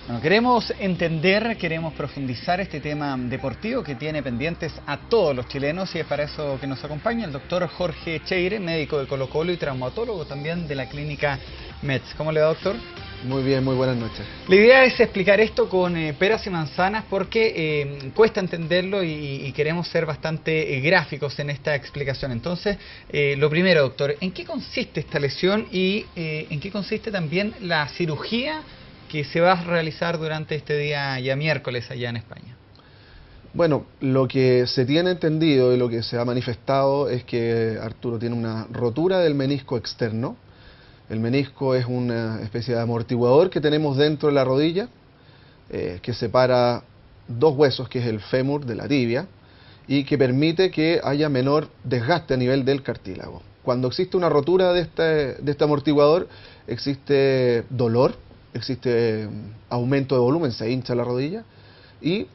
Bueno, queremos entender, queremos profundizar este tema deportivo que tiene pendientes a todos los chilenos, y es para eso que nos acompaña el doctor Jorge Cheire, médico de Colo-Colo y traumatólogo también de la clínica Metz. ¿Cómo le va, doctor? Muy bien, muy buenas noches. La idea es explicar esto con peras y manzanas porque cuesta entenderlo y queremos ser bastante gráficos en esta explicación. Entonces, lo primero, doctor, ¿en qué consiste esta lesión y en qué consiste también la cirugía que se va a realizar durante este día ya miércoles allá en España? Bueno, lo que se tiene entendido y lo que se ha manifestado es que Arturo tiene una rotura del menisco externo. El menisco es una especie de amortiguador que tenemos dentro de la rodilla, que separa dos huesos, que es el fémur de la tibia, y que permite que haya menor desgaste a nivel del cartílago. Cuando existe una rotura de este amortiguador, existe dolor, existe aumento de volumen, se hincha la rodilla, y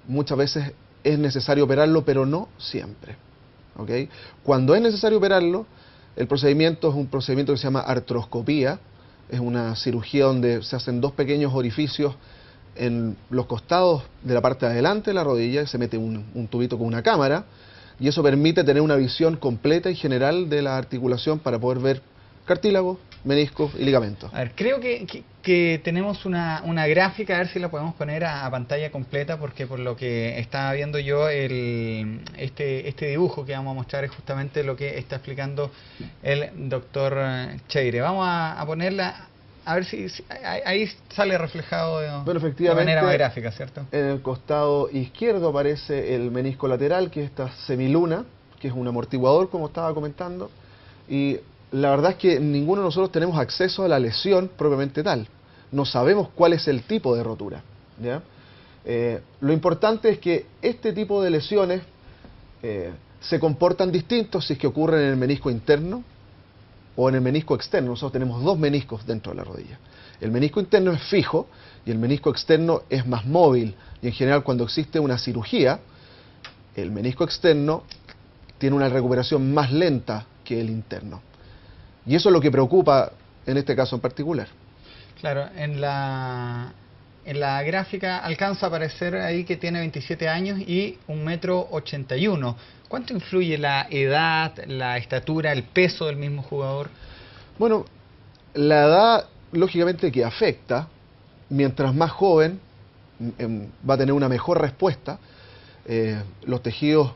muchas veces es necesario operarlo, pero no siempre. ¿Okay? Cuando es necesario operarlo, el procedimiento es un procedimiento que se llama artroscopía. Es una cirugía donde se hacen dos pequeños orificios en los costados de la parte de adelante de la rodilla, se mete un tubito con una cámara, y eso permite tener una visión completa y general de la articulación para poder ver cartílago, meniscos y ligamentos. A ver, creo que tenemos una gráfica, a ver si la podemos poner a pantalla completa, porque por lo que estaba viendo yo, este dibujo que vamos a mostrar es justamente lo que está explicando el doctor Cheire. Vamos a ponerla, a ver si ahí sale reflejado de manera más gráfica, ¿cierto? En el costado izquierdo aparece el menisco lateral, que es esta semiluna, que es un amortiguador, como estaba comentando, y la verdad es que ninguno de nosotros tenemos acceso a la lesión propiamente tal. No sabemos cuál es el tipo de rotura, ¿ya? Lo importante es que este tipo de lesiones se comportan distintos si es que ocurren en el menisco interno o en el menisco externo. Nosotros tenemos dos meniscos dentro de la rodilla. El menisco interno es fijo y el menisco externo es más móvil. Y en general, cuando existe una cirugía, el menisco externo tiene una recuperación más lenta que el interno. Y eso es lo que preocupa en este caso en particular. Claro, en la gráfica alcanza a aparecer ahí que tiene 27 años y 1,81 m. ¿Cuánto influye la edad, la estatura, el peso del mismo jugador? Bueno, la edad lógicamente que afecta. Mientras más joven va a tener una mejor respuesta. Los tejidos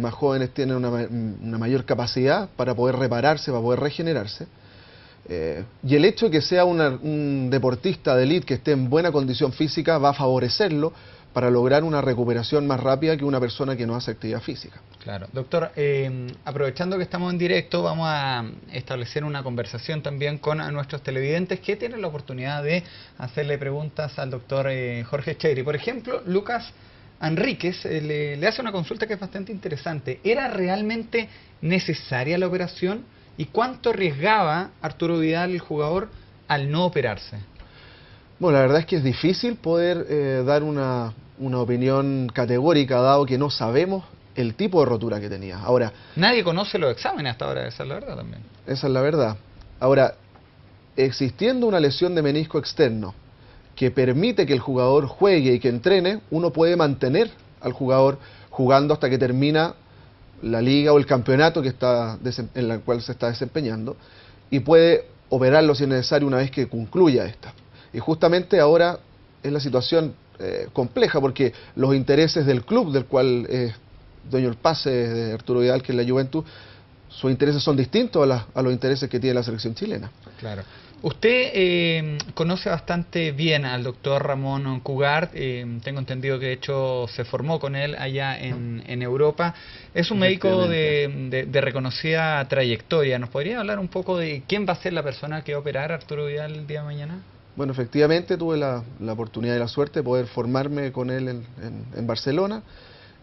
más jóvenes tienen una mayor capacidad para poder repararse, para poder regenerarse. Y el hecho de que sea un deportista de élite que esté en buena condición física va a favorecerlo para lograr una recuperación más rápida que una persona que no hace actividad física. Claro. Doctor, aprovechando que estamos en directo, vamos a establecer una conversación también con nuestros televidentes que tienen la oportunidad de hacerle preguntas al doctor Jorge Cheire. Por ejemplo, Lucas Enríquez le hace una consulta que es bastante interesante. ¿Era realmente necesaria la operación? ¿Y cuánto arriesgaba Arturo Vidal, el jugador, al no operarse? Bueno, la verdad es que es difícil poder dar una opinión categórica, dado que no sabemos el tipo de rotura que tenía. Ahora, nadie conoce los exámenes hasta ahora, esa es la verdad también. Esa es la verdad. Ahora, existiendo una lesión de menisco externo que permite que el jugador juegue y que entrene, uno puede mantener al jugador jugando hasta que termina la liga o el campeonato en la cual se está desempeñando, y puede operarlo si es necesario una vez que concluya esta. Y justamente ahora es la situación compleja, porque los intereses del club del cual es dueño el pase de Arturo Vidal, que es la Juventus, sus intereses son distintos a los intereses que tiene la selección chilena. Claro. Usted conoce bastante bien al doctor Ramón Cugat, tengo entendido que de hecho se formó con él allá en Europa. Es un médico de reconocida trayectoria. ¿Nos podría hablar un poco de quién va a ser la persona que va a operar a Arturo Vidal el día de mañana? Bueno, efectivamente tuve la oportunidad y la suerte de poder formarme con él en Barcelona.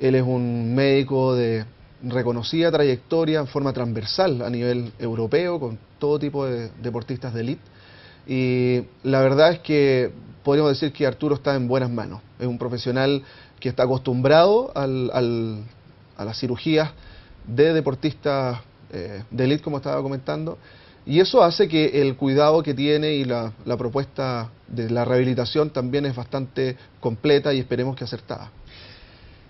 Él es un médico de reconocida trayectoria en forma transversal a nivel europeo, con todo tipo de deportistas de élite, y la verdad es que podríamos decir que Arturo está en buenas manos. Es un profesional que está acostumbrado a las cirugías de deportistas de élite, como estaba comentando, Y eso hace que el cuidado que tiene y la propuesta de la rehabilitación también es bastante completa y esperemos que acertada.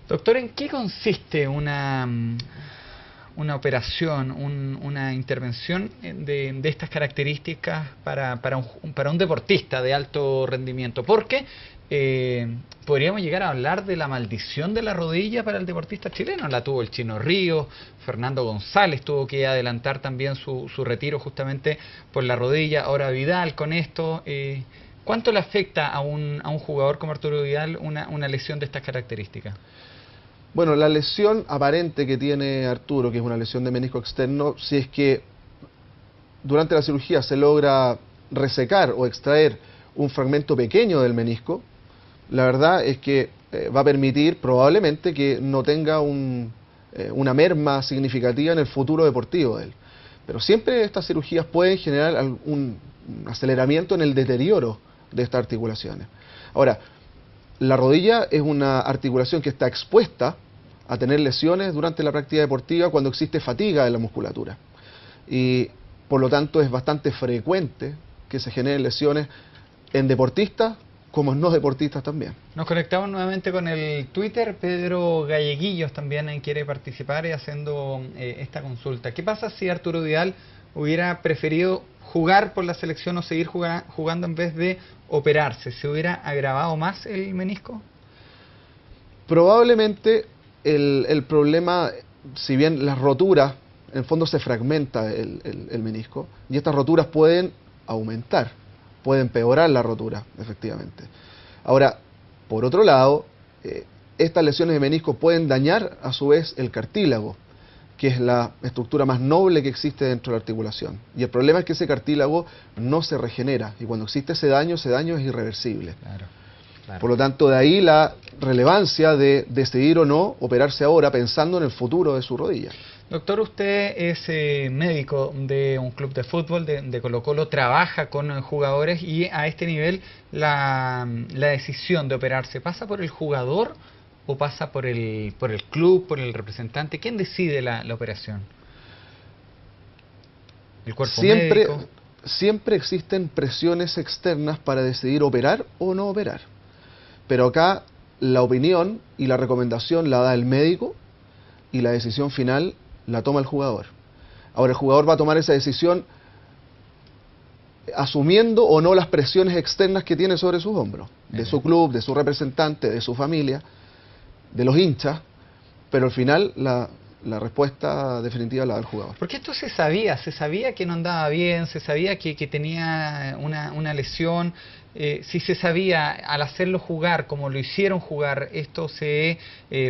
Doctor, ¿en qué consiste una operación, una intervención de estas características para un deportista de alto rendimiento? Porque podríamos llegar a hablar de la maldición de la rodilla para el deportista chileno. La tuvo el Chino Ríos, Fernando González tuvo que adelantar también su retiro justamente por la rodilla. Ahora Vidal con esto. ¿Cuánto le afecta a un jugador como Arturo Vidal una lesión de estas características? Bueno, la lesión aparente que tiene Arturo, que es una lesión de menisco externo, si es que durante la cirugía se logra resecar o extraer un fragmento pequeño del menisco, la verdad es que va a permitir probablemente que no tenga una merma significativa en el futuro deportivo de él. Pero siempre estas cirugías pueden generar un aceleramiento en el deterioro de estas articulaciones. Ahora, la rodilla es una articulación que está expuesta a tener lesiones durante la práctica deportiva cuando existe fatiga de la musculatura. Y por lo tanto es bastante frecuente que se generen lesiones en deportistas como en no deportistas también. Nos conectamos nuevamente con el Twitter. Pedro Galleguillos también quiere participar y haciendo esta consulta. ¿Qué pasa si Arturo Vidal hubiera preferido jugar por la selección o seguir jugando en vez de operarse? ¿Se hubiera agravado más el menisco? Probablemente el problema, si bien las roturas, en el fondo se fragmenta el menisco, y estas roturas pueden aumentar, pueden empeorar la rotura, efectivamente. Ahora, por otro lado, estas lesiones de menisco pueden dañar a su vez el cartílago, que es la estructura más noble que existe dentro de la articulación. Y el problema es que ese cartílago no se regenera, y cuando existe ese daño es irreversible. Claro. Por lo tanto, de ahí la relevancia de decidir o no operarse ahora pensando en el futuro de su rodilla. Doctor, usted es médico de un club de fútbol, de Colo-Colo, trabaja con jugadores y a este nivel la decisión de operarse, ¿pasa por el jugador o pasa por el club, por el representante? ¿Quién decide la operación? ¿El cuerpo médico? Siempre existen presiones externas para decidir operar o no operar. Pero acá la opinión y la recomendación la da el médico y la decisión final la toma el jugador. Ahora el jugador va a tomar esa decisión asumiendo o no las presiones externas que tiene sobre sus hombros, de su club, de su representante, de su familia, de los hinchas, pero al final la respuesta definitiva la da el jugador. Porque esto se sabía que no andaba bien, se sabía que tenía una lesión. Si se sabía al hacerlo jugar como lo hicieron jugar, esto se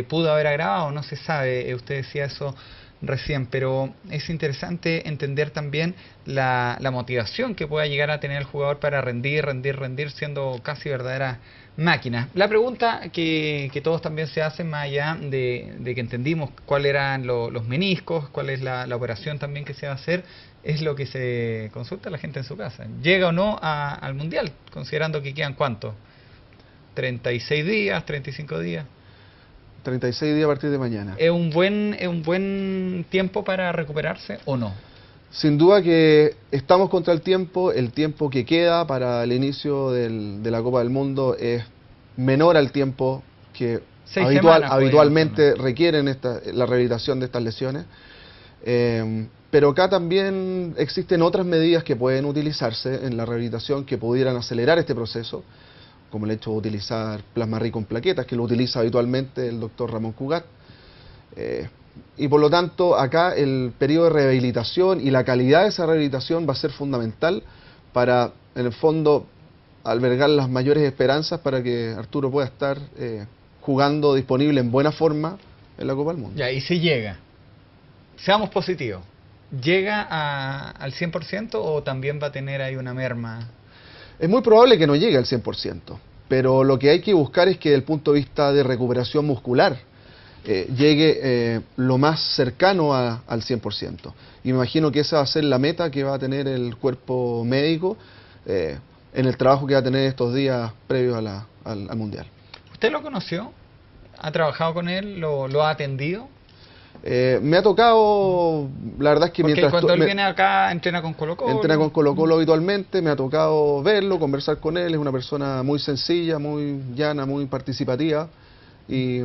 pudo haber agravado, no se sabe. Usted decía eso recién, pero es interesante entender también la motivación que pueda llegar a tener el jugador para rendir, siendo casi verdaderas máquinas. La pregunta que todos también se hacen, más allá de que entendimos cuáles eran los meniscos, cuál es la operación también que se va a hacer, es lo que se consulta a la gente en su casa. ¿Llega o no al Mundial? Considerando que quedan ¿cuánto? 36 días, 35 días. 36 días a partir de mañana. ¿Es un buen tiempo para recuperarse o no? Sin duda que estamos contra el tiempo que queda para el inicio de la Copa del Mundo es menor al tiempo que habitualmente requieren la rehabilitación de estas lesiones. Pero acá también existen otras medidas que pueden utilizarse en la rehabilitación que pudieran acelerar este proceso, como el hecho de utilizar plasma rico en plaquetas, que lo utiliza habitualmente el doctor Ramón Cugat. Y por lo tanto, acá el periodo de rehabilitación y la calidad de esa rehabilitación va a ser fundamental para, en el fondo, albergar las mayores esperanzas para que Arturo pueda estar jugando disponible en buena forma en la Copa del Mundo. Ya, y si llega, seamos positivos, ¿llega al 100% o también va a tener ahí una merma? Es muy probable que no llegue al 100%, pero lo que hay que buscar es que desde el punto de vista de recuperación muscular llegue lo más cercano al 100%. Y me imagino que esa va a ser la meta que va a tener el cuerpo médico en el trabajo que va a tener estos días previos al Mundial. ¿Usted lo conoció? ¿Ha trabajado con él? ¿Lo ha atendido? Me ha tocado, la verdad es que Porque mientras cuando él viene acá entrena con Colo-Colo. entrena con Colo-Colo habitualmente, me ha tocado verlo, conversar con él, es una persona muy sencilla, muy llana, muy participativa y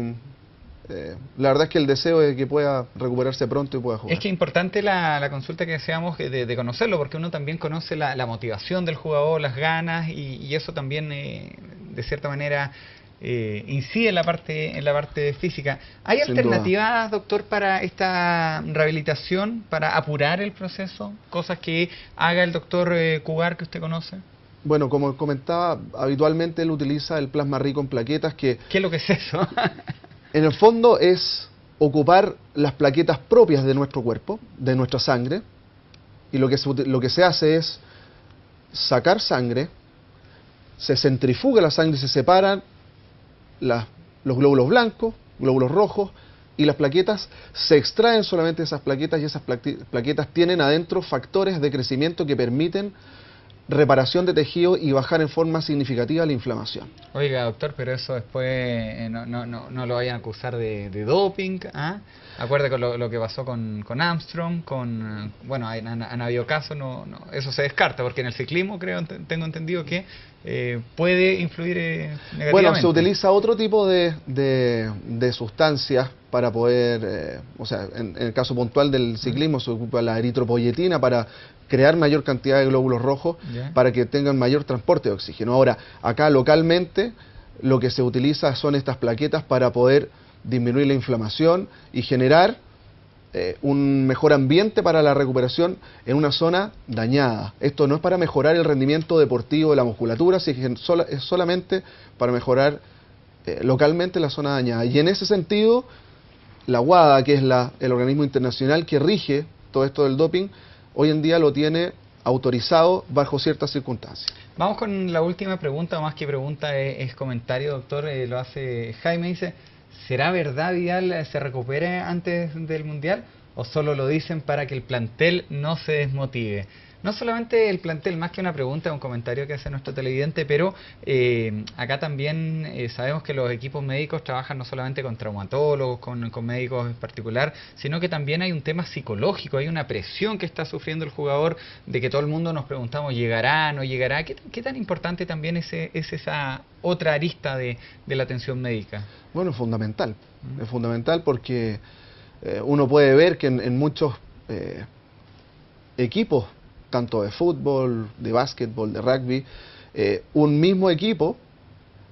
la verdad es que el deseo es que pueda recuperarse pronto y pueda jugar. Es que es importante la consulta que deseamos de conocerlo, porque uno también conoce la motivación del jugador, las ganas, y eso también, de cierta manera, incide en la parte física. ¿Hay Sin alternativas, doctor, para esta rehabilitación, para apurar el proceso? ¿Cosas que haga el doctor Cugar que usted conoce? Bueno, como comentaba, habitualmente él utiliza el plasma rico en plaquetas que ¿Qué es lo que es eso? en el fondo es ocupar las plaquetas propias de nuestro cuerpo, de nuestra sangre, y lo que se hace es sacar sangre, se centrifuga la sangre y se separan los glóbulos blancos, glóbulos rojos, y las plaquetas, se extraen solamente esas plaquetas y esas plaquetas tienen adentro factores de crecimiento que permiten reparación de tejido y bajar en forma significativa la inflamación. Oiga, doctor, pero eso después no lo vayan a acusar de doping, ¿ah? Acuerda con lo que pasó con Armstrong, bueno, han habido casos, eso se descarta, porque en el ciclismo tengo entendido que puede influir negativamente. Bueno, se utiliza otro tipo de sustancias para poder, o sea, en el caso puntual del ciclismo se ocupa la eritropoyetina para crear mayor cantidad de glóbulos rojos para que tengan mayor transporte de oxígeno. Ahora, acá localmente lo que se utiliza son estas plaquetas para poder disminuir la inflamación y generar un mejor ambiente para la recuperación en una zona dañada. Esto no es para mejorar el rendimiento deportivo de la musculatura, sino es solamente para mejorar localmente la zona dañada. Y en ese sentido, la WADA, que es el organismo internacional que rige todo esto del doping, hoy en día lo tiene autorizado bajo ciertas circunstancias. Vamos con la última pregunta, más que pregunta es comentario, doctor, lo hace Jaime, dice, ¿será verdad Vidal se recupere antes del Mundial o solo lo dicen para que el plantel no se desmotive? No solamente el plantel, más que una pregunta, un comentario que hace nuestro televidente, pero acá también sabemos que los equipos médicos trabajan no solamente con traumatólogos, con médicos en particular, sino que también hay un tema psicológico, hay una presión que está sufriendo el jugador de que todo el mundo nos preguntamos, ¿llegará, no llegará? ¿Qué tan importante también es esa otra arista de la atención médica? Bueno, es fundamental porque uno puede ver que en muchos equipos, tanto de fútbol, de básquetbol, de rugby, un mismo equipo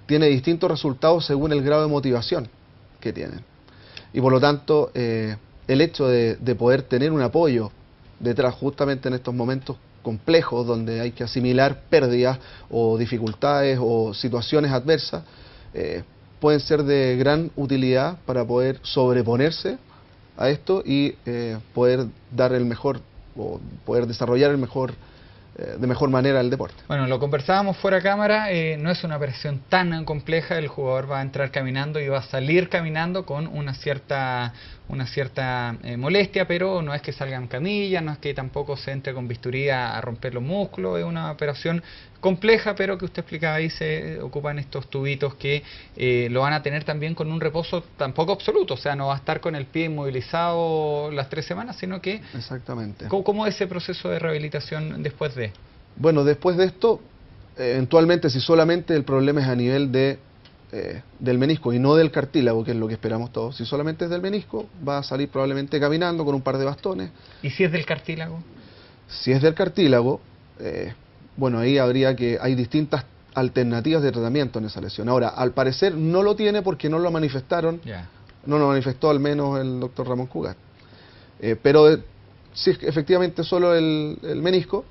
tiene distintos resultados según el grado de motivación que tienen. Y por lo tanto, el hecho de poder tener un apoyo detrás justamente en estos momentos complejos donde hay que asimilar pérdidas o dificultades o situaciones adversas, pueden ser de gran utilidad para poder sobreponerse a esto y poder dar el mejor o poder desarrollar de mejor manera el deporte. Bueno, lo conversábamos fuera cámara, no es una operación tan compleja, el jugador va a entrar caminando y va a salir caminando con una cierta molestia, pero no es que salga en camilla, no es que tampoco se entre con bisturí a romper los músculos, es una operación compleja, pero que usted explicaba ahí, se ocupan estos tubitos que lo van a tener también con un reposo tampoco absoluto, o sea, no va a estar con el pie inmovilizado las 3 semanas, sino que... Exactamente. ¿Cómo es ese proceso de rehabilitación después de...? Bueno, después de esto, eventualmente, si solamente el problema es a nivel del menisco y no del cartílago, que es lo que esperamos todos, si solamente es del menisco, va a salir probablemente caminando con un par de bastones. ¿Y si es del cartílago? Si es del cartílago, bueno, ahí hay distintas alternativas de tratamiento en esa lesión. Ahora, al parecer no lo tiene porque no lo manifestaron, no lo manifestó al menos el doctor Ramón Cugat. Pero si es efectivamente solo el menisco,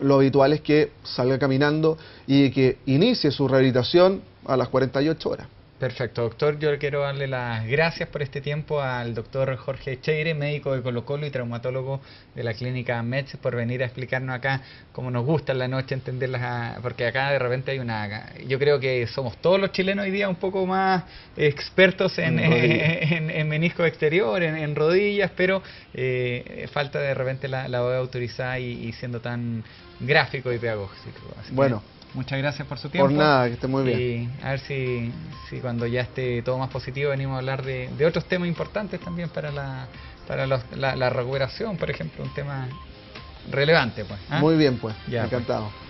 lo habitual es que salga caminando y que inicie su rehabilitación a las 48 horas. Perfecto, doctor. Yo le quiero darle las gracias por este tiempo al doctor Jorge Echeire, médico de Colo-Colo y traumatólogo de la clínica Metz, por venir a explicarnos acá cómo nos gusta en la noche entenderlas, porque acá de repente hay yo creo que somos todos los chilenos hoy día un poco más expertos en menisco exterior, en rodillas, pero falta de repente la voz autorizada y siendo tan gráfico y pedagógico. Bueno, Muchas gracias por su tiempo. Por nada, que esté muy bien. Y a ver si cuando ya esté todo más positivo venimos a hablar de otros temas importantes también para la recuperación, por ejemplo, un tema relevante, pues. Muy bien, pues. Ya, Encantado. Pues.